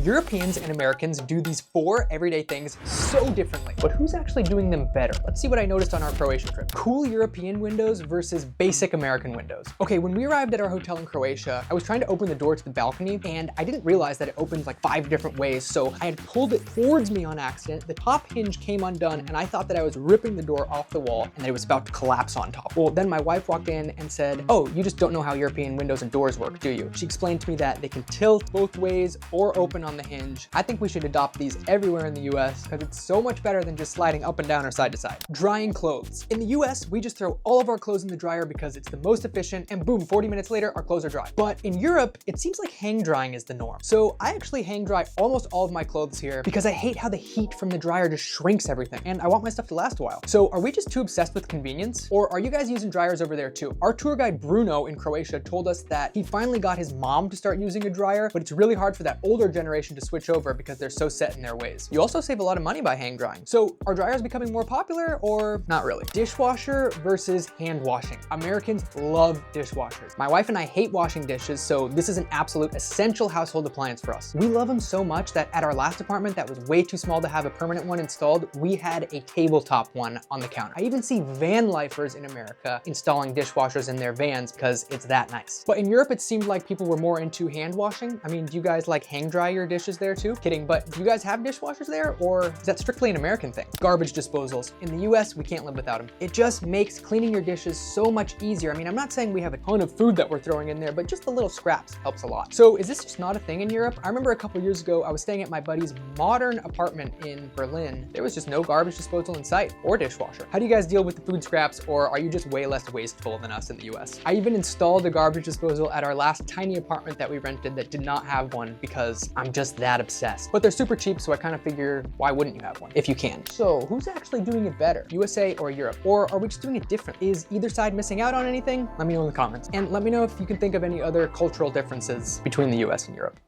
Europeans and Americans do these 4 everyday things so differently, but who's actually doing them better? Let's see what I noticed on our Croatia trip. Cool European windows versus basic American windows. Okay, when we arrived at our hotel in Croatia, I was trying to open the door to the balcony and I didn't realize that it opens like 5 different ways, so I had pulled it towards me on accident. The top hinge came undone and I thought that I was ripping the door off the wall and that it was about to collapse on top. Well, then my wife walked in and said, "Oh, you just don't know how European windows and doors work, do you?" She explained to me that they can tilt both ways or open on the hinge. I think we should adopt these everywhere in the US because it's so much better than just sliding up and down or side to side. Drying clothes. In the US, we just throw all of our clothes in the dryer because it's the most efficient and boom, 40 minutes later, our clothes are dry. But in Europe, it seems like hang drying is the norm. So I actually hang dry almost all of my clothes here because I hate how the heat from the dryer just shrinks everything and I want my stuff to last a while. So are we just too obsessed with convenience? Or are you guys using dryers over there too? Our tour guide Bruno in Croatia told us that he finally got his mom to start using a dryer, but it's really hard for that older generation to switch over because they're so set in their ways. You also save a lot of money by hang drying. So are dryers becoming more popular or not really? Dishwasher versus hand washing. Americans love dishwashers. My wife and I hate washing dishes, so this is an absolute essential household appliance for us. We love them so much that at our last apartment that was way too small to have a permanent one installed, we had a tabletop one on the counter. I even see van lifers in America installing dishwashers in their vans because it's that nice. But in Europe, it seemed like people were more into hand washing. I mean, do you guys like hang dry your dishes there too? Kidding, but do you guys have dishwashers there or is that strictly an American thing? Garbage disposals. In the US, we can't live without them. It just makes cleaning your dishes so much easier. I mean, I'm not saying we have a ton of food that we're throwing in there, but just the little scraps helps a lot. So is this just not a thing in Europe? I remember a couple years ago, I was staying at my buddy's modern apartment in Berlin. There was just no garbage disposal in sight or dishwasher. How do you guys deal with the food scraps, or are you just way less wasteful than us in the US? I even installed a garbage disposal at our last tiny apartment that we rented that did not have one because I'm just that obsessed. But they're super cheap, so I kind of figure, why wouldn't you have one if you can? So who's actually doing it better, USA or Europe? Or are we just doing it different? Is either side missing out on anything? Let me know in the comments. And let me know if you can think of any other cultural differences between the US and Europe.